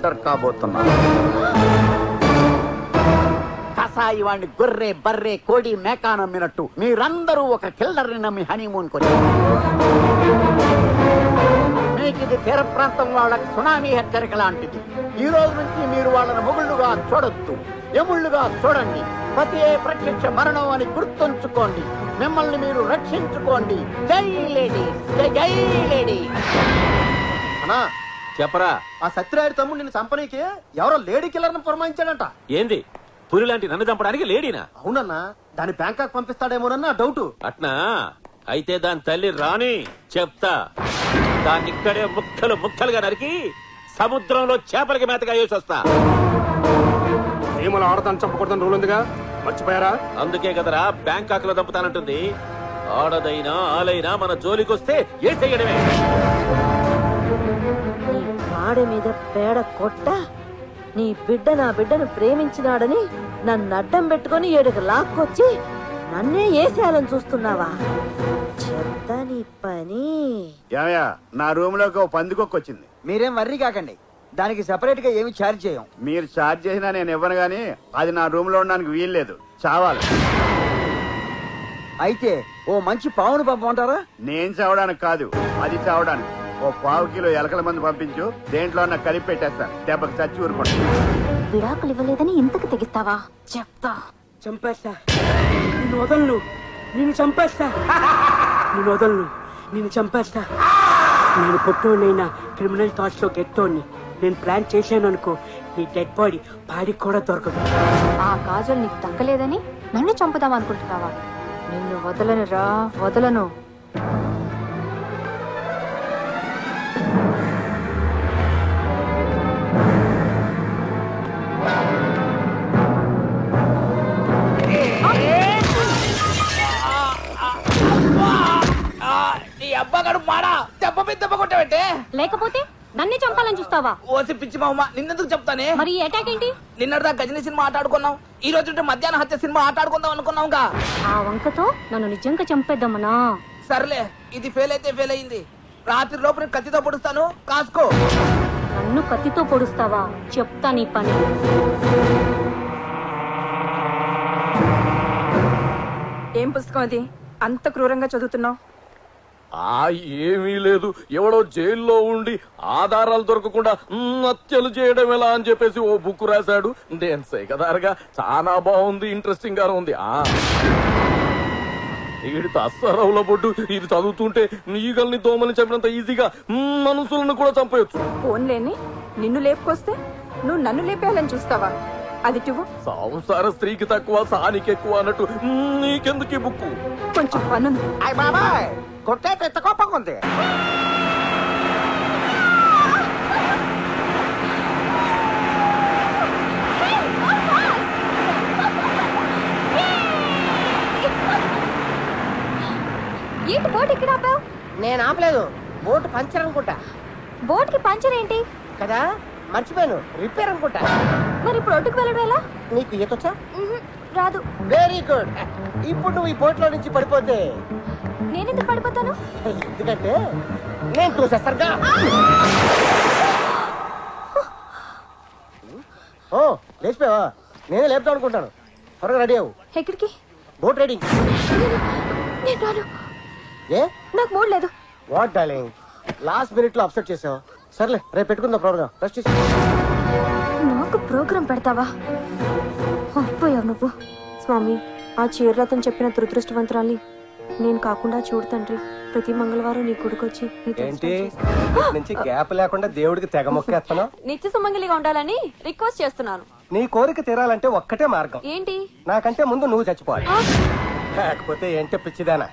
Enter కాబోతున్నాను. కసాయి వాడిని గొర్రె బర్రె కోడి మేకా నమ్మినట్టు మీరందరూ ఒక కిల్లర్ని నమ్మి హనీమూన్ కొచ్చారు. మీకు ఇది తీర ప్రాంతం వాళ్ళకి సునామీ హెచ్చరిక లాంటిది. ఈ రోజు నుంచి మీరు వాళ్ళని మొగుళ్ళుగా చూడొద్దు, ఎముళ్ళుగా చూడండి. పతియే ప్రత్యక్ష మరణం అని గుర్తుంచుకోండి. మిమ్మల్ని మీరు రక్షించుకోండి. జై లేడీ, జై జై లేడీ. అన్నా చెప్పరా, ఆ సత్యరాయుడు తమ్ముడు నిన్ను చంపనీకి ఎవరో లేడీ కిల్లర్ ను పురమాయించాడంట. ఏంది పులి లాంటి నన్ను చంపడానికి లేడీనా? అవునన్నా, దాన్ని బ్యాంకాక్ పంపిస్తాడేమోనన్నా డౌట్. అట్నా? అయితే దాని తల్లి రాని చెప్తా. దాన్ని ఇక్కడే ముక్కలు ముక్కలుగా నరికి సముద్రంలో చేపలకి మేతగా వేసి వస్తా. సీమలు ఆడతాను చంపకూడదని రూల్ ఉందిగా, మర్చిపోయారా? అందుకే కదరా బ్యాంకాక్ లో చంపుతానంటుంది. ఆడదైనా ఆలైనా మన జోలికొస్తే ఏ చెయ్యడమే. ఆడ మీద పేడ కొట్ట నీ బిడ్డ నా బిడ్డను ప్రేమించినాడని నన్ను అడ్డం పెట్టుకుని ఏడుకు లాక్కొచ్చి నన్నే ఏసేయాలని చూస్తున్నావా? చెప్తా నీ పని. నా రూమ్ లోకి ఓ పందికొక్కొచ్చింది. మీరేం వర్రీ కాకండి, దానికి సెపరేట్ గా ఏమి ఛార్జ్ చేయం. మీరు ఛార్జ్ చేసినా నేను ఇవ్వను గానీ అది నా రూమ్ లో ఉండడానికి వీల్లేదు, చావాలి. అయితే ఓ మంచి పావును పంపమంటారా? నేను చావడానికి కాదు, అది చావడానికి. ఓ 1/2 కిలో ఎలకల మంది పంపించు, దేంట్లో నాకు కలిపి పెట్టేస్తాను. దెబ్బకి చచ్చి ఊరుకోండి. విడాకులు ఇవ్వలేదని ఇంతకు తెగిస్తావా? చెప్తా. చంపేస్తా, నిన్ను వదలను, నిన్ను చంపేస్తా, నిన్ను వదలను, నిన్ను చంపేస్తా. నేను పొట్టోనైనా క్రిమినల్ థాట్స్ లో గెట్టోని. నేను ప్లాన్ చేశాను అనుకో, నీ డెడ్ బాడీ పాడికి కూడా దొరకదు. ఆ కాజల్ నీకు తగ్గలేదని నన్ను చంపుదాం అనుకుంటున్నావా? నిన్ను వదలను రా, వదలను. లేకపోతే నన్నే చంపాలని చూస్తావా? ఓసి పిచ్చి మామ, నిన్నెందుకు చెప్తానే? మరి అటాక్ ఏంటి? నిన్నటిదా గజని సినిమా ఆట ఆడుకున్నాం, ఈ రోజు మధ్యాహ్నం హత్య సినిమా ఆట ఆడుకుందాం అనుకున్నాంగా. ఆ వంకతో నన్ను నిజంగా చంపేద్దామనా? సర్లే, ఇది ఫెయిల్ అయితే ఫెయిల్ అయింది. రాత్రి లోపు నేను కత్తితో పొడుస్తాను, కాసుకో. నన్ను కత్తితో పొడుస్తావా? చెప్తా నీ పని. ఏం పుస్తకం అది అంత క్రూరంగా చదువుతున్నావు? ఏమీ లేదు, ఎవడో జైల్లో ఉండి ఆధారాలు దొరకకుండా హత్యలు చేయడం ఎలా అని చెప్పేసి ఓ బుక్ రాశాడు. నేను సేకదారుగా చాలా బాగుంది, ఇంట్రెస్టింగ్ గా ఉంది. వీడి తస్సరవుల బొడ్డు ఇది చదువుతుంటే ఈగల్ని దోమల్ని చంపినంత ఈజీగా మనుషులను కూడా చంపేయచ్చు. ఫోన్లేని నిన్ను లేపుకొస్తే నువ్వు నన్ను లేపేయాలని చూస్తావా? అది సంసార స్త్రీకి తక్కువ సానికి ఎక్కువ అన్నట్టు నీకెందుకు ఈ బుక్కు? కొంచెం పనుంది. కొట్టేట కోపంగా ఉంది. ఏంటి బోట్ ఇక్కడ ఆపావు? నేను ఆపలేదు, బోట్ పంచర్ అనుకుంటా. బోట్ కి పంచర్ ఏంటి కదా, మర్చిపోయాను, రిపేర్ అనుకుంటా. మరి ఇప్పుడు ఒడ్డుకు వెళ్ళడం ఎలా? నీకు ఈతొచ్చా? రాదు. Very good. ఇప్పుడు నువ్వు ఈ బోట్ లో నుంచి పడిపోతే నేనెందుకు పడిపోతాను? ఎందుకంటే నేను చూసేస్తానుగా. ఓ లేచిపోయావా? నేనే లేపుతాం అనుకుంటాను. త్వరగా రెడీ అవ్వు. ఎక్కడికి? Boat riding. నేను రాను. ఏ? నాకు మూడ్ లేదు. వాట్ డార్లింగ్, లాస్ట్ మినిట్ లో అప్సెట్ చేసావు. సర్లే, రేపు పెట్టుకుందాం ప్రోగ్రామ్. రెస్ట్ తీసుకో. నాకు ప్రోగ్రామ్ పెడతావా? అయిపోయావు నువ్వు. స్వామి, ఆ చీరలతో చెప్పిన దురదృష్టవంతురాలి నేను కాకుండా చూడు తండ్రి. ప్రతి మంగళవారం నీ గుడికొచ్చి ఏంటి నుంచి గ్యాప్ లేకుండా దేవుడికి తెగ మొక్కేస్తాను. నిత్య సుమంగలిగా ఉండాలని రిక్వెస్ట్ చేస్తున్నాను. నీ కోరిక తీరాలంటే ఒక్కటే మార్గం. ఏంటి? నాకంటే ముందు నువ్వు చచ్చిపోవాలి. లేకపోతే ఏంటి పిచ్చిదానా,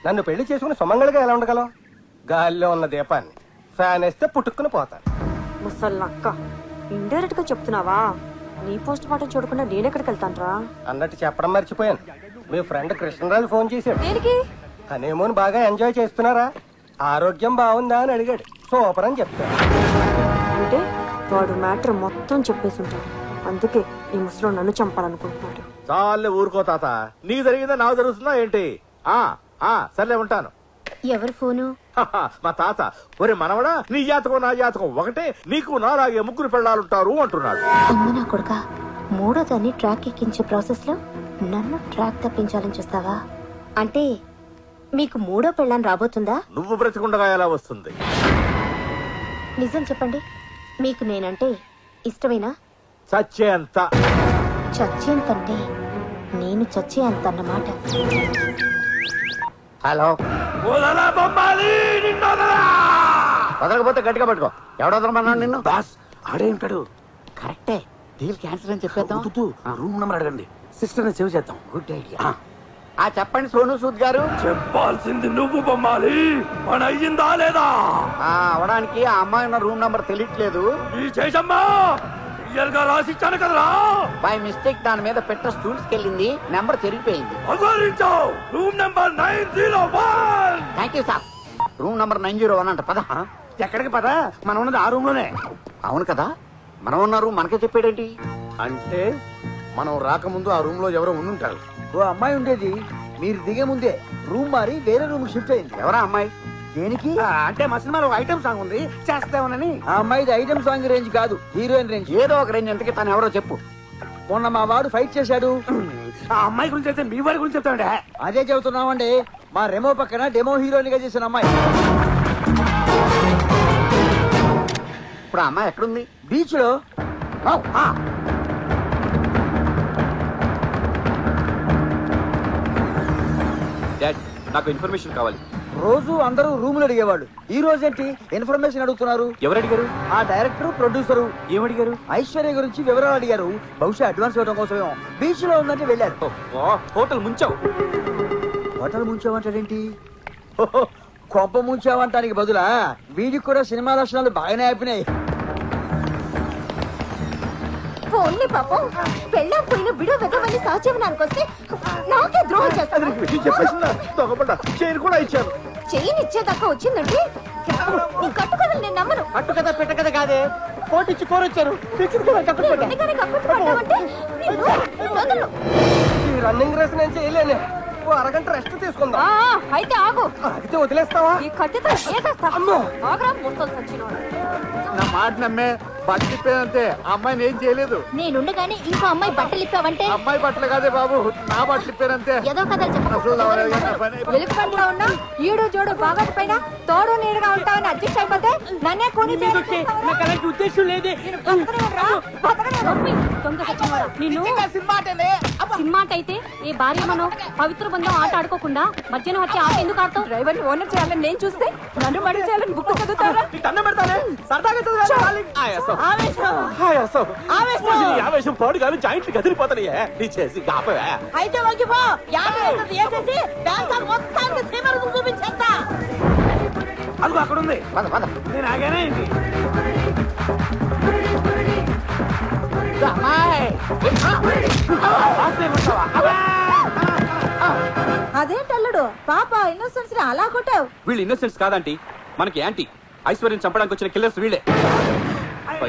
నన్ను పెళ్లి చేసుకుని సుమంగళిగా ఎలా ఉండగలవు? గాలిలో ఉన్న దీపాన్ని ఫ్యాన్ వేస్తే పుట్టుకుని పోతాను. ముసల్లక్క, ఇండైరెక్ట్ గా చెప్తున్నావా? నీ పోస్ట్ మార్టం చూడకుండా నేనెక్కడికి వెళ్తాను? అన్నట్టు చెప్పడం మర్చిపోయాను, మీ ఫ్రెండ్ కృష్ణరాజు ఫోన్ చేశాడు. దేనికి? హనీమూన్ బాగా ఎంజాయ్ చేస్తున్నారా, ఆరోగ్యం బాగుందా అని అడిగాడు. సూపర్ అని చెప్తాను. అంటే వాడు మ్యాటర్ మొత్తం చెప్పేసి ఉంటాడు. అందుకే ఈ ముసలో నన్ను చంపాలనుకుంటున్నాడు. చాలే ఊరుకో తాత, నీకు జరిగిందా నాకు జరుగుతుందా ఏంటి? సర్లే ఉంటాను. ఎవరు ఫోను? మా తాత ఒరే మనవడా నీ జాతకం నా జాతకం ఒకటే, నీకు నాలాగే ముగ్గురు పెళ్ళాలుంటారు అంటున్నాడు. అమ్మ నా కొడుక, మూడో దాన్ని ట్రాక్ ఎక్కించే ప్రాసెస్ లో నన్ను ట్రాక్ తప్పించాలని చూస్తావా? అంటే మీకు మూడో పెళ్ళాన్ని రాబోతుందా? నువ్వు బ్రతికుండగా ఎలా వస్తుంది? నిజం చెప్పండి, మీకు నేనంటే ఇష్టమేనా? చచ్చేంత. చచ్చేంతంటే నేను చచ్చే అంత అన్నమాట. హలో, వదలకపోతే గట్టిగా పట్టుకో. ఎవడ వదలమన్నాడు నిన్ను? బాస్ ఆడే ఉంటాడు. కరెక్టే, డీల్ క్యాన్సిల్ అని చెప్పేద్దాం. రూమ్ నెంబర్ అడగండి, సిస్టర్ ని సేవ్ చేద్దాం. Good idea. చెప్పండి సోను సూద్ గారు. చెప్పాల్సింది నువ్వు బొమ్మాలి, మన అయ్యిందా లేదా? అవడానికి ఆ అమ్మాయి ఉన్న రూమ్ నంబర్ తెలియట్లేదు. ఈ చేసమ్మా క్లియర్ గా రాసిచ్చాను కదరా. బై మిస్టేక్ దాని మీద పెట్ట స్టూల్స్ కెళ్ళింది, నెంబర్ చెరిగిపోయింది. Room number 901. Thank you sir. Room number 901 అంట. పద. ఎక్కడికి పద, మనం ఉన్నది ఆ రూమ్ లోనే. అవును కదా, మనం ఉన్న రూమ్ మనకే చెప్పాడేంటి? అంటే మనం రాకముందు ఆ రూమ్ లో ఎవరో ఉండుంటారు. ఓ అమ్మాయి ఉండేది, మీరు దిగే ముందే రూమ్ మారి వేరే రూమ్ షిఫ్ట్ అయింది. ఎవరా అమ్మాయి? దేనికి? అంటే మా సినిమాలో ఐటమ్ సాంగ్ ఉంది, చేస్తామని. ఆ అమ్మాయిది ఐటమ్ సాంగ్ రేంజ్ కాదు, హీరోయిన్ రేంజ్. ఏదో ఒక రేంజ్. ఎంతకి తను ఎవరో చెప్పు. మొన్న మా వాడు ఫైట్ చేశాడు. ఆ అమ్మాయి గురించి అయితే మీ వాడి గురించి చెప్తామంటే. అదే చెబుతున్నామండి, మా రెమో పక్కన డెమో హీరోయిన్ గా చేసిన అమ్మాయి. ఇప్పుడు ఆ అమ్మాయి ఎక్కడుంది? బీచ్ లో. డాడ్, నాకు ఇన్ఫర్మేషన్ కావాలి. రోజు అందరూ రూములు అడిగేవాళ్ళు, ఈ రోజేంటి ఇన్ఫర్మేషన్ అడుగుతున్నారు? ఎవరు అడిగారు? ఆ డైరెక్టర్ ప్రొడ్యూసరు. ఏమడిగారు? ఐశ్వర్య గురించి వివరాలు అడిగారు. బహుశా అడ్వాన్స్ ఇవ్వడం కోసమేమో. బీచ్ లో ఉందంటే వెళ్ళారు. హోటల్ ముంచావు. హోటల్ ముంచావంటాడేంటి? కొంప ముంచావంటానికి బదులా వీడికి కూడా సినిమా లక్షణాలు బాగానే ఆపినాయి. ఓన్లీ పాపం పెళ్ళం పోయిన బిడో వెదవని సహజీవనానికి వస్తే నాకే ద్రోహం చేస్తాను. చైన్ కూడా ఇచ్చాను. చెయ్యిని ఇచ్చేదాకా వచ్చిందంటే నీ కట్టు కథలు నేను నమ్మను. కట్టు కదా పెట్ట కదా కాదే, కోటిచ్చి కోరొచ్చారు. వెంటనే కక్కుర్తి పడ్డావంటే నిన్ను వదలను. ఈ రన్నింగ్ రేస్ నేను చేయలేనే. ఓ అరగంట రెస్ట్ తీసుకుందాం. అయితే ఆగు. అయితే వదిలేస్తావా? ఈ కత్తితో ఏసేస్తా. ఆగ్రా ముస్తలు సచ్చినోడు. నా మాట నమ్మే బట్టలిప్పేదంతే. అమ్మాయిని ఏం చేయలేదు. నేనుండగానే ఇంకో అమ్మాయి బట్టలు ఇప్పావంటే అమ్మాయి బట్టలు కాదే బాబు, నా బట్టలు ఇప్పానంతే. ఏదో కథలు చెప్ప. వెలుగుపంట్లో ఉన్నా ఈడు జోడు బాగా పైన తోడు నీడుగా ఉంటావని అడ్జస్ట్ అయిపోతే నన్నే కొని నాకు అలాంటి ఉద్దేశం లేదే. సినిమాట్ అయితే ఏ భార్య మనం పవిత్ర బంధం ఆట ఆడుకోకుండా మధ్యాహ్నం వచ్చి ఆట ఎందుకు ఆడతాం? డ్రైవర్ ని ఓనర్ చేయాలని నేను చూస్తే నన్ను మడి చేయాలని బుక్ చదువుతారా? ఆవేశం పాడు కానీ జాయింట్లు కదిలిపోతాయి. నీ చేసి కాపవే. అయితే వంగిపో. చూపించేస్తా. అదిగో అక్కడ ఉంది. పద పద. నేను ఆగానే ఏంటి? అదేంటల్లుడు పాప ఇన్నోసెన్స్ ని అలా కొట్టావు? వీళ్ళు ఇన్నోసెంట్స్ కాదంటీ, మనకి యాంటీ. ఐశ్వర్యం చంపడానికి వచ్చిన కిల్లర్స్ వీళ్ళే.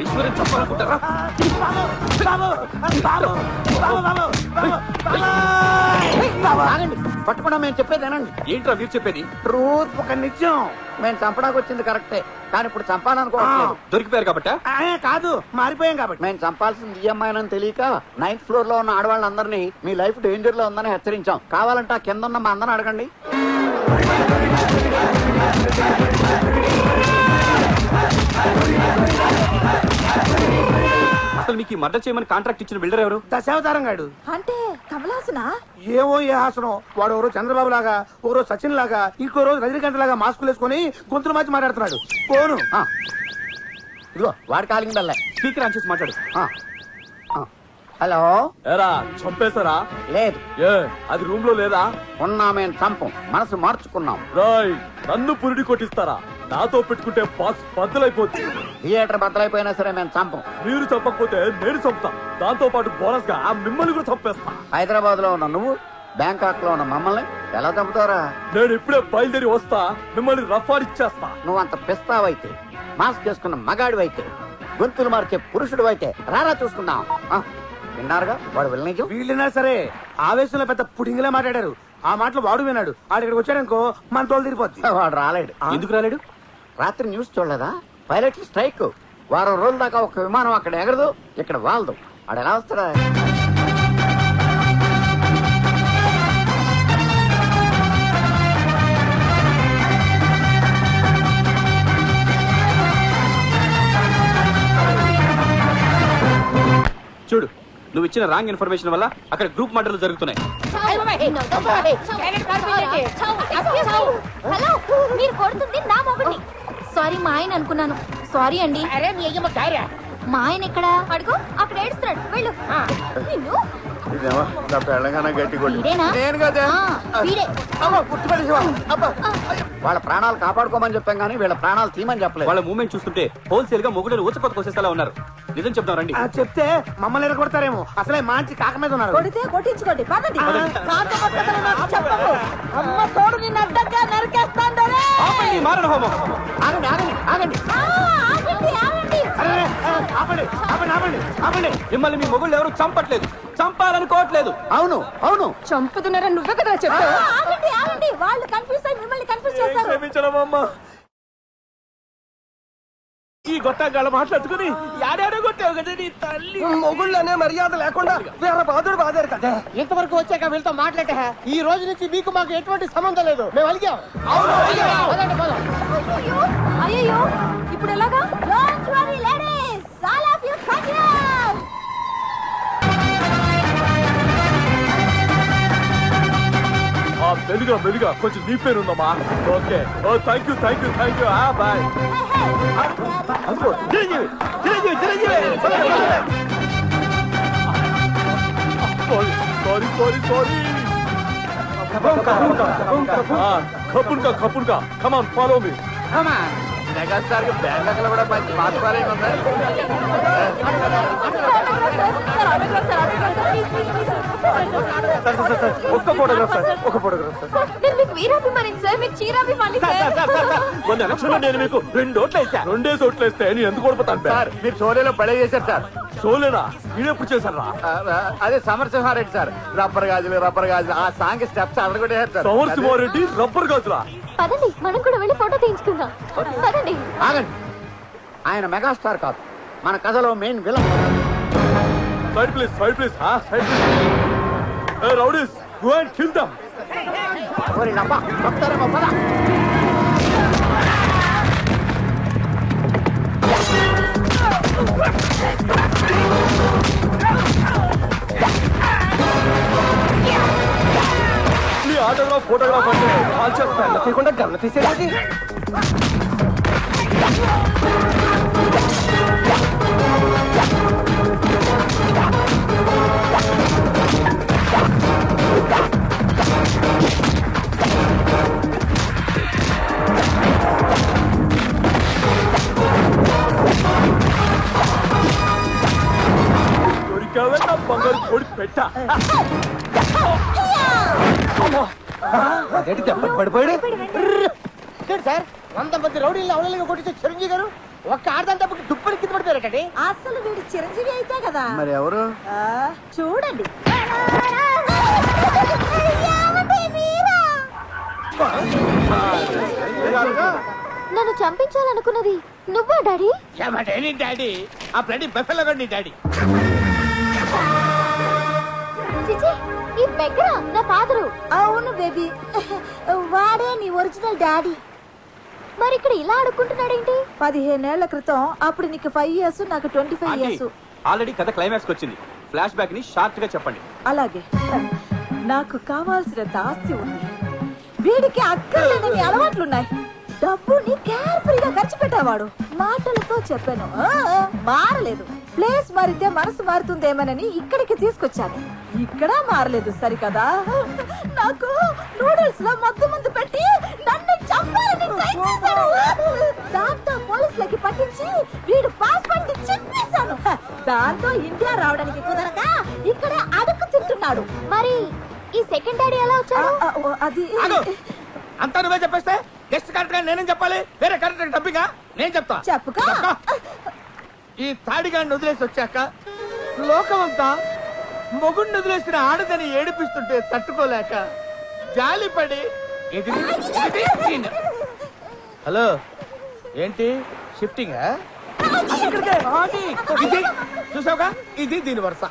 ఐశ్వర్యం చంపాలనుకుంటారా? పట్టుకున్నా మేము చెప్పేదేనండి. ఏంట్రా మీరు చెప్పేది? ట్రూత్. ఒక నిత్యం మేము చంపడానికి వచ్చింది కరెక్టే, కానీ ఇప్పుడు చంపాలనుకోవట్లేదు. దొరికిపోయారు కాబట్టా? కాదు, మారిపోయాం కాబట్టి. మేము చంపాల్సింది ఈ అమ్మాయినని తెలియక 9th ఫ్లోర్ లో ఉన్న ఆడవాళ్ళందరినీ మీ లైఫ్ డేంజర్ లో ఉందని హెచ్చరించాం. కావాలంటే ఆ కింద ఉన్న మా అందరిని అడగండి. అసలు మీకు మర్డర్ చేయమని కాంట్రాక్ట్ ఇచ్చిన బిల్డర్ ఎవరు? దశావతారం గాడు. అంటే కమలాసనా? ఏమో ఏ హాసనం. వాడు ఎవరో చంద్రబాబు లాగా, ఓ రోజు సచిన్ లాగా, ఇంకో రోజు రజనీకాంత్ లాగా మాస్కులు వేసుకుని గొంతులు మార్చి మాట్లాడుతున్నాడు. ఫోను. ఇదిగో వాడి కాలింగ్ బెల్ల. స్పీకర్ ఆన్ చేసి మాట్లాడు. హలో. ఎరా చంపేశారా? లేదు. ఏ అది రూమ్ లో లేదా? ఉన్నా మేము చంపం, మనసు మార్చుకున్నాం. రాయ్, నన్ను పురిడి కొట్టిస్తారా? నాతో పెట్టుకుంటే బాక్స్ బద్దలైపోతుంది. థియేటర్ బద్దలైపోయినా సరే మేము చంపం. మీరు చంపకపోతే నేను చంపుతా. దాంతో పాటు బోనస్ గా మిమ్మల్ని కూడా చంపేస్తా. హైదరాబాద్ లో ఉన్న నువ్వు, బ్యాంకాక్ లో ఉన్న మమ్మల్ని ఎలా చంపుతారా? నేను ఇప్పుడే బయలుదేరి వస్తా, మిమ్మల్ని రఫాడిచ్చేస్తా. నువ్వంత పిస్తావైతే, మాస్క్ చేసుకున్న మగాడివైతే, గొంతులు మార్చే పురుషుడు అయితే రారా చూసుకుందాం. విన్నారుగా వాడు వెళ్ళనిజం. వీళ్ళైనా సరే ఆవేశంలో పెద్ద పుడింగిలా మాట్లాడారు. ఆ మాటలు వాడు విన్నాడు. ఆడు ఇక్కడికి వచ్చాడనుకో మన తోలు తిరిగిపోద్ది. వాడు రాలేడు. ఎందుకు రాలేడు? రాత్రి న్యూస్ చూడలేదా? Pilot strike. వారం రోజుల దాకా ఒక విమానం అక్కడ ఎగరదు, ఇక్కడ వాలదు. ఆడు ఎలా వస్తాడా? చూడు, నువ్వు ఇచ్చిన రాంగ్ ఇన్ఫర్మేషన్ వల్ల అక్కడ గ్రూప్ మర్డర్లు జరుగుతున్నాయి. హలో, మీరు కొడుతుంది నా మొగుడిని. సారీ, మా ఆయన అనుకున్నాను. సారీ అండి. మా ఆయన ఎక్కడ? అడుగు, అక్కడ ఏడుస్తున్నాడు. వెళ్ళు. నిన్ను వీడేనా? వీడే. వాళ్ళ ప్రాణాలు కాపాడుకోమని చెప్పాం కానీ వీళ్ళ ప్రాణాలు తీయమని చెప్పలేదు. వాళ్ళ మూమెంట్ చూస్తుంటే హోల్సేల్ గా మొగుడలు ఊచకొత్త కోసేసేలా ఉన్నారు. నిజం చెప్తాం రండి. చెప్తే మమ్మల్ని ఎరగొడతారేమో. అసలే మంచి కాక మీద ఉన్నారు. కొడితే కొట్టించుకోండి. పదండి. చెప్పకు. అమ్మ తోడు నిన్ను అడ్డంగా నరికేస్తాందరే. మారణ హోమం. ఆగండి ఆగండి ఆగండి. ఆపండి ఆపండి ఆపండి ఆపండి. మిమ్మల్ని మీ మొగుళ్ళు ఎవరు చంపట్లేదు, చంపాలనుకోవట్లేదు. అవును అవును, చంపుతున్నారని నువ్వే కదా చెప్పావు. ఆగండి. వాళ్ళు కన్ఫ్యూజ్ అయ్యి మిమ్మల్ని కన్ఫ్యూజ్ చేస్తారు. ఈ గొట్టంగాళ్ళ మాట్లాడుకుని యాడాడో కొట్టావు కదా నీ తల్లి. మొగుళ్ళనే మర్యాద లేకుండా వేరే బాధుడు బాధారు కదా. ఇంతవరకు వచ్చాక వీళ్ళతో మాట్లాడే ఈ రోజు నుంచి మీకు మాకు ఎటువంటి సంబంధం లేదు. మేము అలిగాం. అయ్యో, ఇప్పుడు ఎలాగా? Don't worry ladies, all of you come here. మెల్లిగా మెల్లిగా కొంచెం నీ పేరుందమ్మా. Okay, thank you thank you thank you. Bye. Chiranjeevi Chiranjeevi Chiranjeevi. Sorry sorry sorry. కపున్కా కపున్కా, come on follow me. Megastar కి బ్యాంక్ కూడా మంచి మాట్లాడే ఒక్క ఫోటోగ్రాఫ్ సార్, ఒక ఫోటోగ్రాఫ్ సార్. నేను మీకు వీరాభిమాని సార్, మీకు చీరాభిమాని సార్. మొన్న ఎలక్షన్ లో నేను మీకు 2 ఓట్లు వేసా. 2 ఓట్లు వేస్తే నేను ఎందుకు ఓడిపోతాను సార్. మీరు షోలేలో పడే చేశారు సార్. షోలేనా? నేనెప్పుడు చేశాను? అదే సమరసింహారెడ్డి సార్. రబ్బర్ గాజులు ఆ సాంగ్ స్టెప్స్ అడగొట్టేశారు సార్. సమరసింహారెడ్డి రబ్బర్ గాజులా? పదండి, మనం కూడా వెళ్ళి ఫోటో తీయించుకుందాం. పదండి. ఆగండి. ఆయన మెగాస్టార్ కాదు, మన కథలో main villain. Side please side please side please. Rowdies, go and kill them. ఓరి నప్ప చెప్తారేమో పద. మీ ఆటోగ్రాఫ్ ఫోటోగ్రాఫ్ అంటే కాల్ చేస్తాను. తీయకుండా గమన తీసేది. దొరికావే నా బంగారు కోడి పెట్ట. అదేంటి దెబ్బకి పడిపోయాడు సార్. 100 మంది రౌడీలు అవలలుగా కొట్టించే చిరంజీవి గారు ఒక్క ఆడదాని దెబ్బకి దుప్పటి కింద పడిపోయారటండి. అసలు వీడు చిరంజీవి అయితే కదా. మరి ఎవరు? చూడండి. నన్ను చంపించాలనుకున్నది నువ్వా డాడీ? డాడీ ఆ బ్లడీ బఫెలో గడి డాడీ. చిచి, ఈ బెగ్గర నా ఫాదరు. అవును బేబీ, వాడే నీ ఒరిజినల్ డాడీ. మరి ఇక్కడ ఇలా అడుక్కుంటున్నాడేంటి? 15 ఏళ్ల క్రితం. అప్పుడు నీకు 5 ఇయర్స్, నాకు 25 ఇయర్స్. ఆల్రెడీ కథ క్లైమాక్స్ వచ్చింది. ఫ్లాష్ బ్యాక్ ని షార్ట్ గా చెప్పండి. అలాగే. నాకు కావాల్సినంత ఆస్తి ఉంది, వీడికి అక్కర్లేని అలవాట్లున్నాయి. డబ్బుని కేర్ఫుల్గా ఖర్చు పెట్టేవాడు. మాటలతో చెప్పాను, మారలేదు. ప్లేస్ మారితే మనసు మారుతుందేమోనని ఇక్కడికి తీసుకొచ్చాను. ఇక్కడ మారలేదు సరికదా. నాకు నూడిల్స్ లో మందు పెట్టి నన్ను చంపాలని ట్రై చేశాడు. దాంతో పోలీసులకి పట్టించి వీడు పాస్పోర్ట్ చెప్పేశాను. దాంతో ఇండియా రావడానికి కుదరక ఇక్కడ అడుగు తింటున్నాడు. మరి ఈ సెకండ్ డాడీ ఎలా వచ్చాడు? అది అంతా నువ్వే చెప్పేస్తే గెస్ట్ కరెక్ట్ గా నేనేం చెప్పాలి? వేరే కరెక్ట్ డబ్బిగా నేను చెప్తా. చెప్పుకో. ఈ తాడిగాడిని వదిలేసి వచ్చాక లోకమంతా మొగుడిని వదిలేసిన ఆడదని ఏడిపిస్తుంటే తట్టుకోలేక జాలిపడి హలో ఏంటి షిఫ్టింగ్ ఇది చూసావుగా ఇది దీని వరుస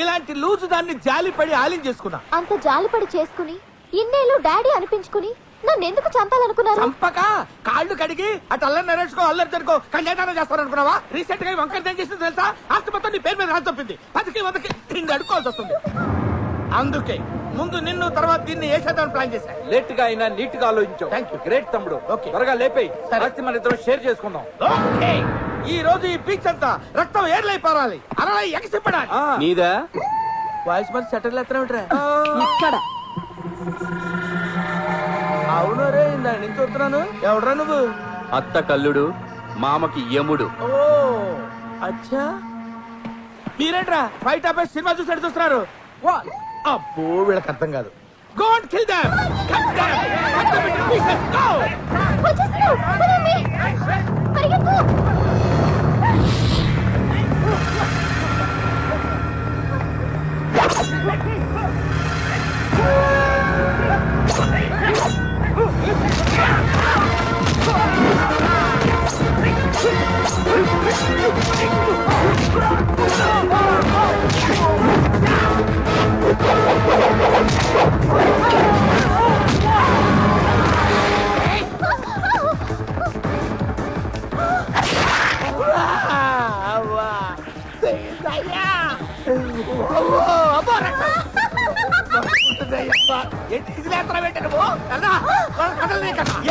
ఇలాంటి లూజు దాన్ని జాలిపడి ఆలిం చేసుకున్నా అంత జాలిపడి చేసుకుని ఇన్నేళ్ళు డాడీ అనిపించుకుని నన్ను ఎందుకు చంపాలనుకున్నారు చంపక కాళ్ళు కడిగి అటు అల్లరి నరేసుకో అల్లరి జరుకో కళ్యాణం చేస్తారనుకున్నావా రీసెంట్ గా వంకర ఏం చేసింది తెలుసా ఆస్తి మొత్తం నీ పేరు మీద రాసి తప్పింది 10కి 100కి తిండి అడుకోవాల్సి వస్తుంది అందుకే ముందు నిన్ను తర్వాత దీన్ని వేసేద్దామని ప్లాన్ చేశా లేట్ గా అయినా నీట్ గా ఆలోచించావు. Thank you. గ్రేట్ తమ్ముడు. ఓకే. త్వరగా లేపేయి. సరే. ఆస్తి మన ఇద్దరం షేర్ చేసుకుందాం. ఓకే ఈ రోజు ఈ పీచ్ అంతా రక్తం ఏర్లై పారాలి అలా ఎగసిపడాలి నీదా వాయిస్ మరి సెటిల్ ఎత్తరా ఇక్కడ అవును రే ఇందా నుంచి చూస్తున్నాను ఎవడరా నువ్వు అత్త కల్లుడు మామకి యముడు. ఓ అచ్చా మీరేంట్రా ఫైట్ ఆపేసి సినిమా చూసి చూస్తున్నారు అబ్బో వీళ్ళకి అర్థం కాదు go and kill them cut them cut them into pieces go వచ్చేస్తున్నారు పదండి పరిగెత్తు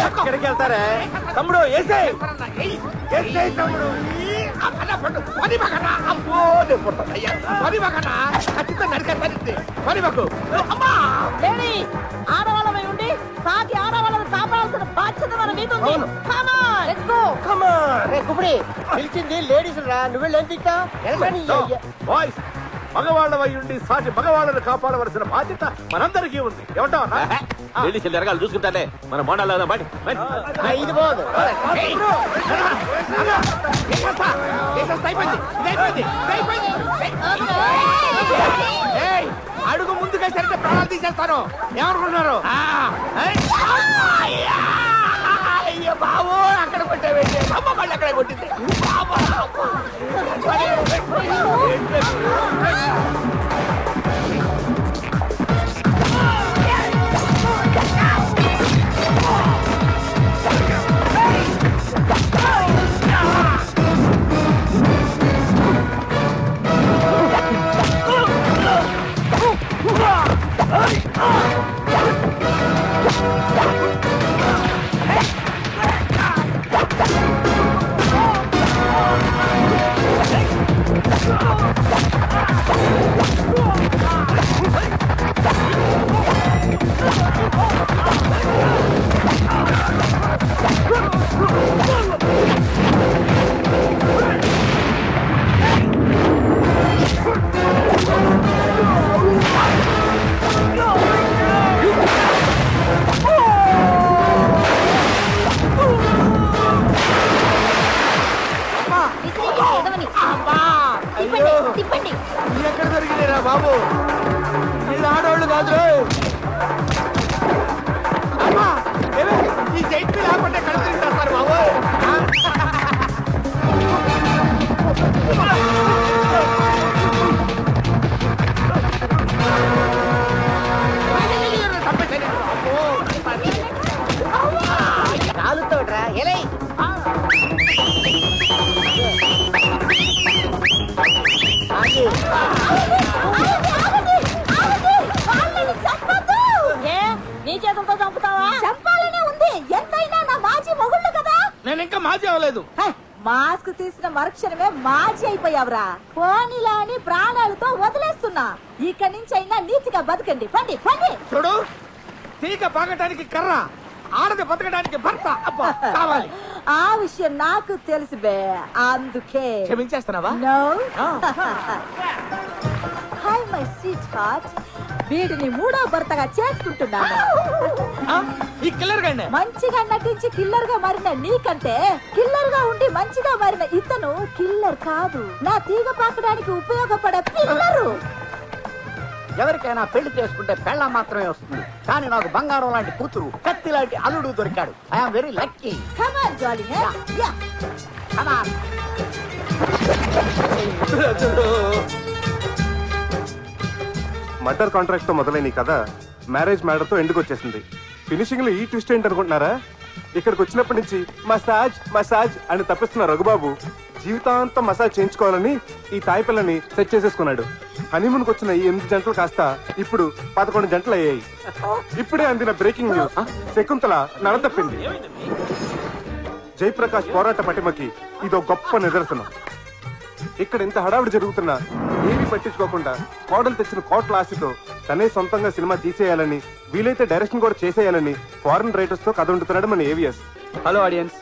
ఎక్కడికి వెళ్తారా తమ్ముడు వేసే తమ్ముడు ఆడవాళ్ళమై ఉండి సాటి ఆడవాళ్ళని కాపాడాల్సిన బాధ్యత మన మీద ఉంది. Come on, let's go. కుపిడి పిలిచింది లేడీస్ రా నువ్వు వెళ్ళి ఏం తింటావు బాయ్స్ మగవాళ్ళవై ఉండి సాటి మగవాళ్ళని కాపాడవలసిన బాధ్యత మనందరికీ ఉంది. ఏమంటావు వెళ్ళి చెల్లి ఎరగాలి చూసుకుంటానే మన మోడాలు బడి ఇది పోదు అడుగు ముందుగా సరిగ్గా ప్రాణాలు తీసేస్తాను ఏమనుకుంటున్నారు అయ్యో బాబు అక్కడ కొట్టావేంటి అమ్మ మళ్ళీ అక్కడ కొట్టింది తిప్పండి ఎక్కడ దొరికినారా బాబు వీళ్ళు ఆడవాళ్ళు కాదు ఈ జైట్ లేకుంటే కళ్ళు తింటారు బాబు కాలుతోడ్రా ఎలై నీ చేతులతో చంపుతావా? చంపాలనే ఉంది. ఎంతైనా నా మాజీ మొగుళ్ళు కదా. నేను ఇంకా మాజీ అవ్వలేదు. మాస్క్ తీసిన మరుక్షణమే మాజీ అయిపోయావురా. పోనీలా అని ప్రాణాలతో వదిలేస్తున్నా. ఇక్కడి నుంచి అయినా నీతిగా బతకండి. పండి పండి. చూడు తీగ బాగటానికి కర్ర ఆడది బతకడానికి భర్త అబ్బా కావాలి. ఆ విషయం నాకు తెలుసు బే. అందుకే క్షమించేస్తున్నావా? No. Hi my sweetheart. వీడిని మూడో భర్తగా చేసుకుంటున్నాను. ఈ కిల్లర్ గండి మంచిగా నటించి కిల్లర్ గా మారిన నీకంటే కిల్లర్ గా ఉండి మంచిగా మారిన ఇతను కిల్లర్ కాదు. నా తీగ పాకడానికి ఉపయోగపడే పిల్లరు. ఎవరికైనా పెళ్లి చేసుకుంటే పెళ్ళం మాత్రమే వస్తుంది, కానీ నాకు బంగారం లాంటి కూతురు, కత్తి లాంటి అల్లుడు దొరికాడు. I'm very lucky. Murder contract తో మొదలైన కథ మ్యారేజ్ మ్యాటర్ తో ఎందుకు వచ్చేసింది. ఫినిషింగ్ లో ఈ ట్విస్ట్ ఏంటి అనుకుంటున్నారా? ఇక్కడికి వచ్చినప్పటి నుంచి మసాజ్ మసాజ్ అని తప్పిస్తున్న రఘుబాబు జీవితాంతం మసాజ్ చేయించుకోవాలని ఈ తాయి పిల్లని సెట్ చేసేసుకున్నాడు. హనీమూన్ కు వచ్చిన ఈ 8 జంటలు కాస్త ఇప్పుడు 11 జంటలు అయ్యాయి. ఇప్పుడే అందిన బ్రేకింగ్ న్యూస్, శకుంతల నడ తప్పింది. జయప్రకాష్ పోరాట పటిమకి ఇదో గొప్ప నిదర్శనం. ఇక్కడ ఇంత హడావిడి జరుగుతున్నా ఏమీ పట్టించుకోకుండా కోడలు తెచ్చిన కోట్ల ఆశతో తనే సొంతంగా సినిమా తీసేయాలని, వీలైతే డైరెక్షన్ కూడా చేసేయాలని ఫారెన్ రైటర్స్ తో కథ ఉంటున్నాడు మన ఏవిఎస్. Hello audience,